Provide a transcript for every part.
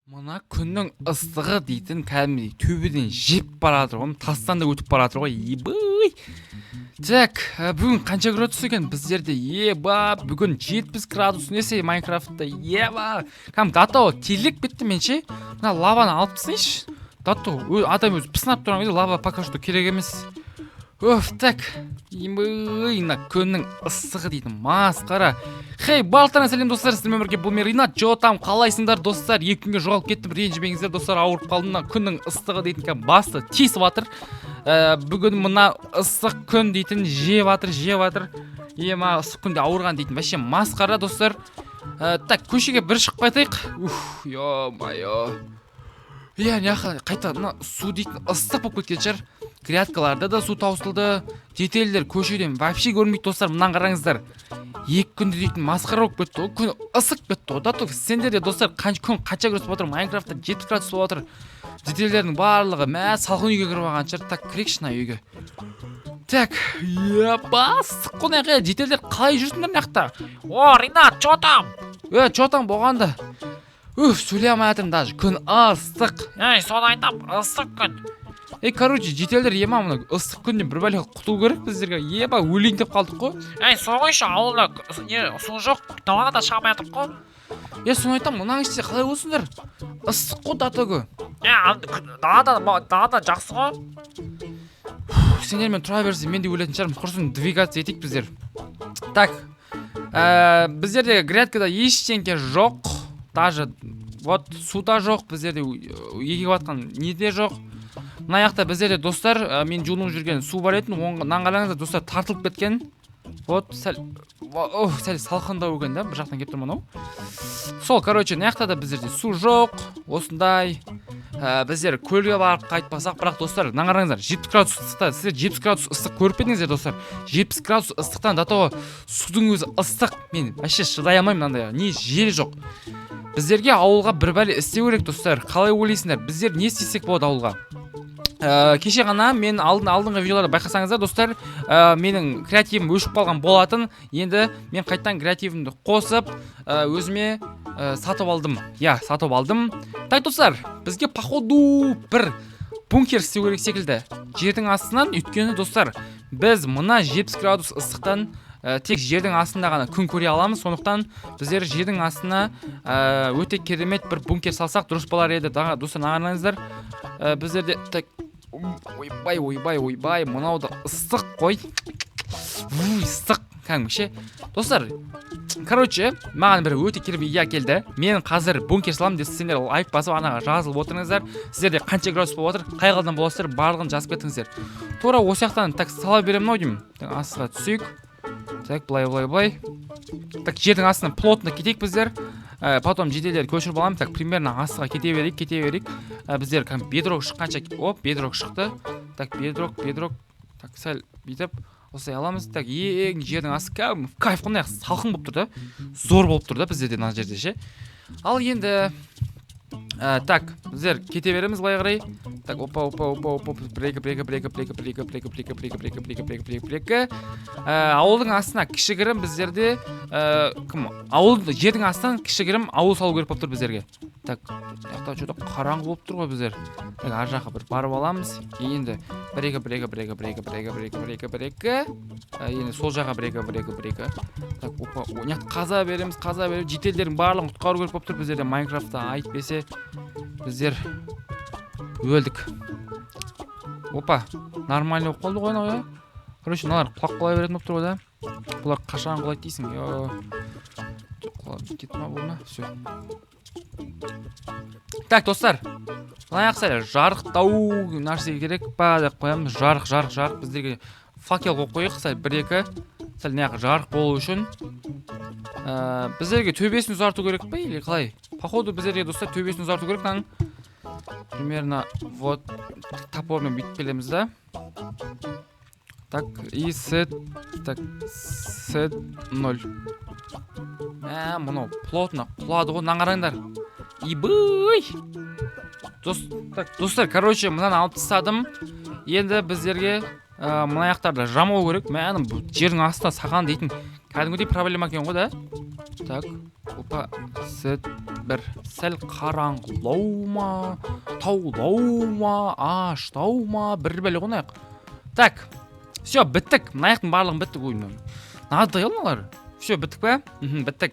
Мына күннің ыстығы дейтін кәдімгідей төбеден жеп баратыр ғой, тастан да өтіп баратыр ғой. Ебай. Так, бүгін қанша градус екен біздерде? Бүгін 70 градус несе Майнкрафтта. Кәм дато телек бітті менше. Мына лаваны алып тастайыншы. Дато адам өзі пысынап тұрған кезде лава пока что керек емес. Так, мына күннің ыстығы дейтін масқара. Хей, балтыран сәлем достар, сіздермен бірге бұл мен Ринат. Там қалайсыңдар достар? 2 күнге жоғалып кеттім, ренжімеңіздер достар, ауырып қалдым. Мына күннің ыстығы дейтін кәм басты тиісіп жатыр. Бүгін мына ыстық күн дейтін жеп жатыр. Ыстық күнде ауырған дейтін вообще масқара достар. Так, көшеге бір шығып қайтайық. Ё-майо. Қайта су дейтін ыстық болып кеткен шығар. Грядкаларда да су таусылды. Детельдер көшеден вообще көрмейді достар. Мынаны қараңыздар. 2 күнде дейтін масқара болып кетті. Күн ысық кетті. Дато сендер де достар күн қанша градус болып отыр? Майнкрафтта 70 градус болып отыр. Детельдердің барлығы салқын үйге кіріп алған шығар. Так, кірейікші мына үйге. Так, ыстық қонаққа детельдер қалай жүрсіңдер мына жақта? О, Ринат, чо там болғанда? Сөйлей алмай жатырмын даже. Күн ыстық. Соны айтам, ыстық күн. Короче, жетелдер мына ыстық күннен бір бәле құтылу керек біздерге. Өлейін деп қалдық қой. Соғайшы ауылда су жоқ, далаға да шыға алмай жатырмық қой. Соны айтам, мынаң іште қалай болсыңдар? Ыстық қой датөгө. Далада жақсы ғой. Сендермен тұра берсе мен де өлетін шығармын. Құрсын двигаться етейік біздер. Так, біздерде грядкада ештеңке жоқ. Даже вот суда жоқ, біздерде егіп жатқан неде жоқ. Мына жақта біздерде достар, мен жуынып жүрген су бар етін, оңынан қараңыздар достар, тартылып кеткен. Вот сәл салқындау екен да, бір жақтан келіп тұрмын ау. Сол, короче, мына жақта да біздерде су жоқ, осындай. Біздер көлге барып қайтпасақ, бірақ достар, мына қараңыздар, 70 градус ыстықта, сіздер 70 градус ыстық көріп едіңіздер достар. 70 градус ыстықтан датоға судың өзі ыстық. Мен вообще шыдай алмаймын мынандай, не жел жоқ. Біздерге ауылға бір бәле істеу керек достар. Қалай ойлайсыңдар? Біздер не істесек болады ауылға? Кеше ғана мен алдыңғы видеоларда байқасаңыздар достар, менің креативім өшіп қалған болатын. Енді мен қайттан креативімді қосып, өзіме сатып алдым. Сатып алдым. Так достар, бізге походу бір бункер істеу керек секілді. Жердің астынан, өйткені достар, біз мына 70 градус ыстықтан тек жердің астында ғана күн көре аламыз. Сондықтан біздер жердің астына өте керемет бір бункер салсақ дұрыс болар еді. Достар, нағарыңыздар, біздерде так ойбай, мынау да ыстық қой. Ыстық кәдімгіше. Достар, короче, маған бір өте керемет идея келді. Мен қазір бункер саламын деп сендер лайк басып анаға жазылып отырыңыздар. Сіздерде қанша градус болып отыр, қай қалдан боласыздар, барлығын жазып кетіңіздер. Тура осы жақтан так сала беремін ау деймін. Астыға түсейік. Так, былай. Так, жердің астынан плотно кетейік біздер. Потом жетелер көшіріп аламын. Так, примерно астыға кете берейік. Біздер бедрок шыққанша, бедрок шықты. Так, бедрок. Так, сәл бүйтіп осылай аламыз. Так, ең жердің асты кайф қондай салқын болып тұр да. Зор болып тұр да біздерде мына жерде ше. Ал енді так, біздер кете береміз былай қарай. Так, опа. Ауылдың астына кішігірім біздерде жердің астынан кішігірім ауыл салу керек болып тұр біздерге. Так, жақта что-то қараңғы болып тұр ғой біздер. Так, ар жаққа бір барып аламыз. Енді енді сол жаққа бір. Так, опа, қаза береміз. Жетелдердің барлығын құтқару керек болып тұр біздерде. Майнкрафтта айтпесе біздер өлдік. Опа, нормально болып қалды ғой анау. Короче, мыналар құлап қала беретін болып тұр ғой да. Бұлар қашан құлайды дейсің? Құлап кетті ма бұл ма? Все. Так, достар, мына сәл жарықтау нәрсе керек па деп қоямыз. Жарық. Біздерге факел қойып қойық, сәл 1-2. Сәл неғып жарық болу үшін. Біздерге төбесін ұзарту керек па или қалай? Походу біздерге достар төбесін ұзарту керек. Примерно вот топормен бүйтіп келеміз да. Так, и сет 0. Мұны плотно құлады ғой, наңараңдар. Ибой! Достар, короче, мынаны алып тастадым. Енді біздерге мына жақтарды жамау керек. Жердің астына саған дейтін кәдімгідей проблема екен ғой да. Так, опа, сет бір сәл қараңғылау ма, таулау ма, аштау ма, бір бәле қонайық. Так, все, біттік. Мынаяқтың барлығын біттік. Ой, надай олмалар. Все, біттік па? Біттік.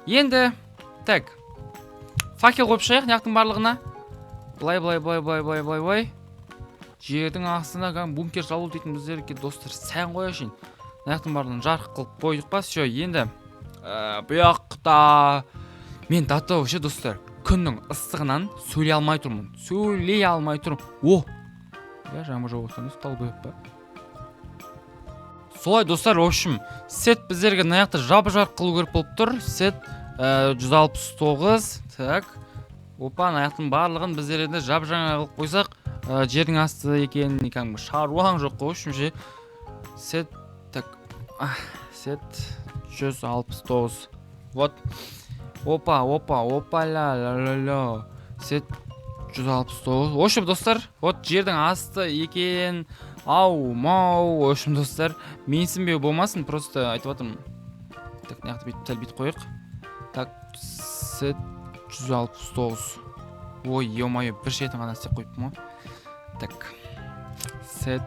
Енді, так, факел қойып шығайық мынаяқтың барлығына. Былай. Жердің астына бункер салу дейтін біздерге достар сән қояшын. Мынаяқтың барлығын жарық қылып қойдық па? Все, енді бұяқта мен даты вообще достар күннің ыстығынан сөйлей алмай тұрмын. О! Я жаңа жоқ отқан ұстал бұйық па? Солай достар, в общем, сет біздерге мынаяқта жап-жарық қылу керек болып тұр. Сет 169. Так. Опа, мынаяқтың барлығын біздерді жап-жаңа қылып қойсақ, жердің асты екен, шаруаң жоқ қой, в общем ше. Сет, так, сет 169. Вот. Опа, ла. Сет 169. В общем, достар, вот жердің асты екен. Ау, в общем, достар, менсінбеу болмасын, просто айтып атырмын. Так, мынақты бүйтіп қойық. Так, сет 169. Ой, ё-моё, бір шетін ғана істеп қойыппын ғой. Так, сет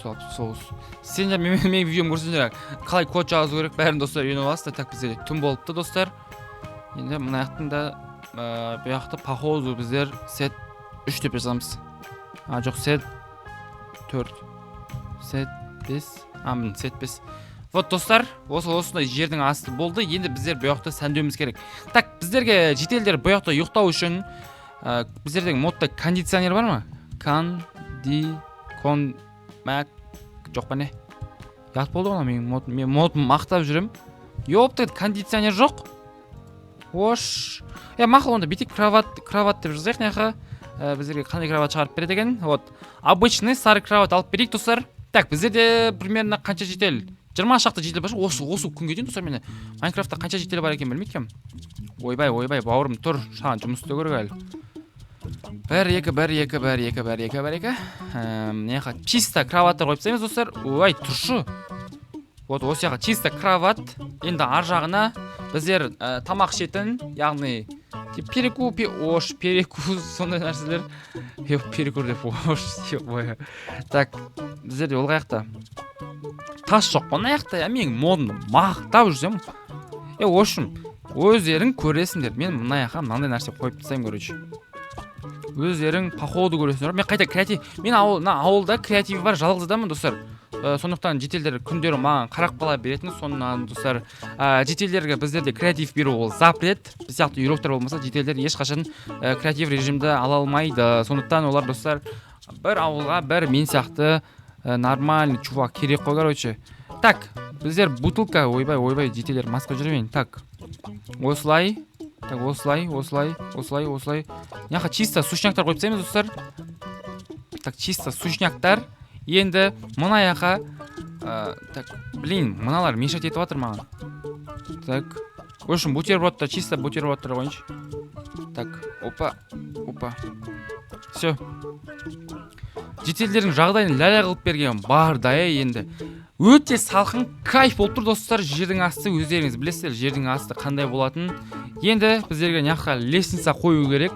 169. Сендер мен видеом көрсеңдер, қалай код жазу керек, бәрін достар үйреніп аласыздар. Так, бізде түн болыпты, достар. Енді мынаяқтың да бұяқты походу біздер сет 3 деп жазамыз. Жоқ, сет 4. Сет 5. Сет 5. Вот, достар, осындай жердің асты болды. Енді біздер бұяқты сәндеуіміз керек. Так, біздерге жетелдер бұяқты ұйықтау үшін біздердің модта кондиционер бар ма? Жоқ па не? Ят болды ғана мен модым мақтап жүрем. Йопты, кондиционер жоқ. Ош. Мақыл онда битик кроват деп жазайық неға. Біздерге қандай кроват шығарып береді екен. Вот. Обычный сары кроват алып берейік, достар. Так, біздерде примерно қанша жетел? 20 шақты жетел бар. Осы күнге дейін, достар, мені Майнкрафтта қанша жетел бар екен білмейкем. Ойбай, бауырым тұр. Шаған жұмыс істеу керек әлі. Бір, екі. Неға чисто кроваттар қойып тастаймыз, достар. Ой, тұршы. Вот, осы яға чисто кроват. Енді ар жағына біздер тамақ ішетін, яғни перекус сондай нәрселер. Перекур деп ош. Так, біздерде ол қаяқта тас жоқ қона яқта. Мен модны мақтап жүрсем. В общем, өздерің көресіңдер. Мен мына яқа мынандай нәрсе қойып тастаймын, короче. Өздерің походу көресіңдер. Мен қайта креатив. Мен ауылда креатив бар, жалғыз адаммын, достар. Сондықтан жетелдер күндері маған қарап қала беретін. Сонынан, достар, жетелдерге біздерде креатив беру ол запрет. Біз сияқты үйректер болмаса, жетелдер ешқашан креатив режимді ала алмайды. Сондықтан олар, достар, бір ауылға бір мен сияқты нормальный чувак керек қой, короче. Так, біздер бутылка, ойбай, жетелер маска жүрмейін. Так, осылай. Так, осылай. Яқа чисто сушняктар қойып тастаймыз, достар. Так, чисто сушняктар. Енді мына яқа мыналар мешать етіп атыр маған. Так, в общем, бутербродта, чисто бутербродтар қойыншы. Так, опа. Все. Жетелдердің жағдайын ләлә қылып берген бар да енді. Өте салқын, кайф болып тұр, достар. Жердің асты өздеріңіз білесіздер, жердің асты қандай болатын. Енді біздерге няққа лестница қою керек.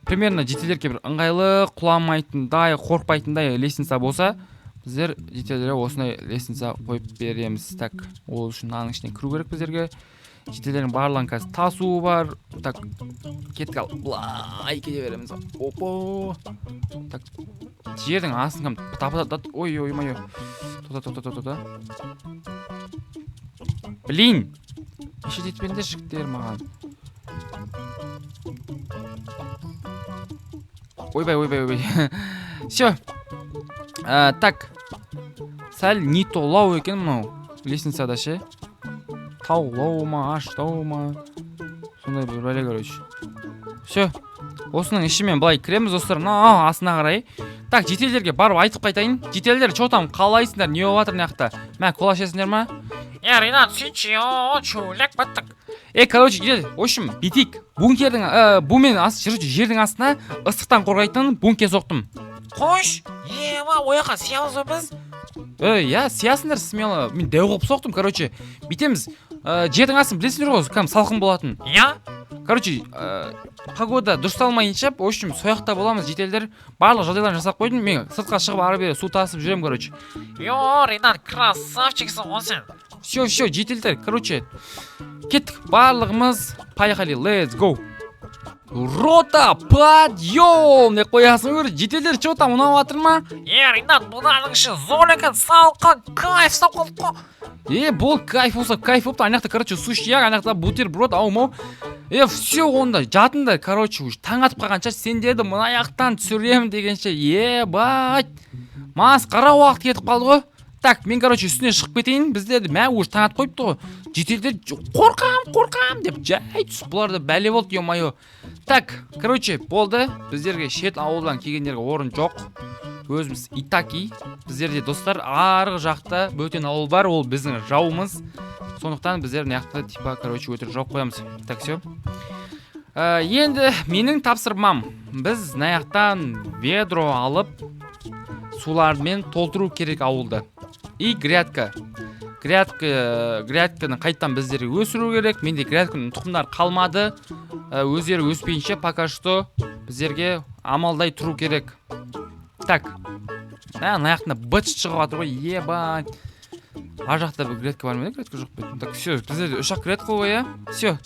Примерно жетелерге бір ыңғайлы, құламайтындай, қорқпайтындай лестница болса, біздер жетелерге осындай лестница қойып береміз. Так, ол үшін аның ішіне кіру керек біздерге. Жетелердің барлығын қазір тасуы бар. Так, кетік ал. Бұлай кете береміз. Опо. Так, жердің астын тапы. Ой. Тота. Еше детпендер жіктер маған. Ойбай. Все. Так. Сәл не толау екен мынау лестницада ше. Таулау ма, аштау ма. Сондай бір бәле, короче. Все. Осының ішімен былай кіреміз, достар. Астына қарай. Так, жетелдерге барып айтып қайтайын. Жетелдер, чо там қалайсыңдар, не болып жатыр мынаяқта? Мә, кола ішесіңдер ма? Ринат, сүйінші, чулек баттық. Короче, жетел, в общем, битик. Бункердің, бумен жердің астына ыстықтан қорғайтын бункер соқтым. Қош, ояқа сиямыз біз? Сиясыңдар смело. Мен дәу қылып соқтым, короче. Битеміз, жердің астын білесіңдер ғой, кәм салқын болатын. короче погода дұрысталмайынша в общем сояқта боламыз жителдер барлық жағдайларын жасап қойдым мен сыртқа шығып ары бері су тасып жүремін короче Йо, Ренат, красавчиксың ғой сен. все жителдер короче кеттік барлығымыз поехали let's go рота подъем деп қоясың өр жителдер че там ұнап жатыр ма Ренат, мынаның іші зор екен, салқын, кайф ұстап қалдық қой. бол кайф болса кайф болыпты ана жақта короче суши ана жақта бутерброд ау все онда жатыңдар короче уже таң атып қалғанша сендерді мына жақтан түсіремін дегенше ебать масқара уақыт кетіп қалды ғой так мен короче үстіне шығып кетейін біздерді мә уже таң атып қойыпты ғой жителдер қорқам деп жай түсіп бұларда бәле болды е-мое так короче болды біздерге шет ауылдан келгендерге орын жоқ өзіміз Итаки біздерде достар арғы жақта бөтен ауыл бар ол біздің жауымыз сондықтан біздер мына жақта типа короче өтірік жауып қоямыз так все енді менің тапсырмам біз мына жақтан ведро алып сулармен толтыру керек ауылды и грядканы қайттан біздерге өсіру керек менде грядканың тұқымдары қалмады өздері өспейінше пока что біздерге амалдай тұру керек так ана жақтында быт шығып жатыр ғой ебать ар жақта бір грядка бар ма грядка жоқ па так все біздерде 3-ақ грядка ғой все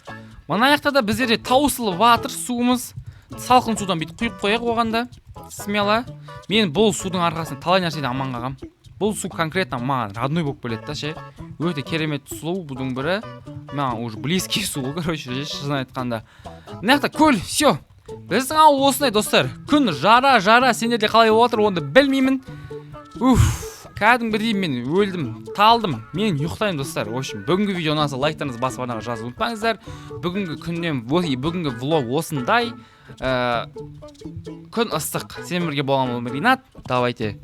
мына жақта да біздерде таусылып жатыр суымыз салқын судан бүйтіп құйып қояйық оған да смело мен бұл судың арқасында талай нәрседен аман қалғам бұл су конкретно маған родной болып келеді да ше өте керемет сұлу бұның бірі маған уже близкий су короче шынын айтқанда мына жақта көл все біздің ауыл осындай достар күн жара сендерде қалай болып жатыр оны білмеймін кәдімгідей мен өлдім талдым мен ұйықтаймын достар в общем бүгінгі видео ұнаса лайктарыңызды басып арнаға жазып ұмытпаңыздар бүгінгі влог осындай күн ыстық сен бірге болған Ренат давайте